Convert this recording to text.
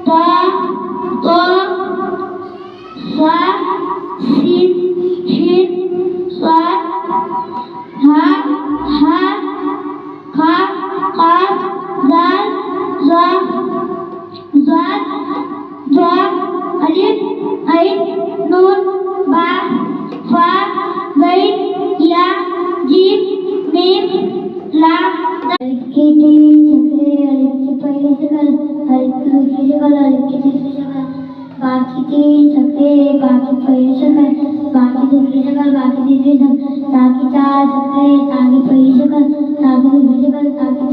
त तो सा सीन शीन स्वा हा हा खा का दाल जा जात ज्वा अलिफ ऐन नून बा फा गैन या जीम मीम लाम के बाकी तीन सकले बाकी पहिले सकल बाकी दुसरे सकल बाकी तीसरे सकल बाकी चार सकले बाकी पहिले सकल बाकी दुसरे सकल बाकी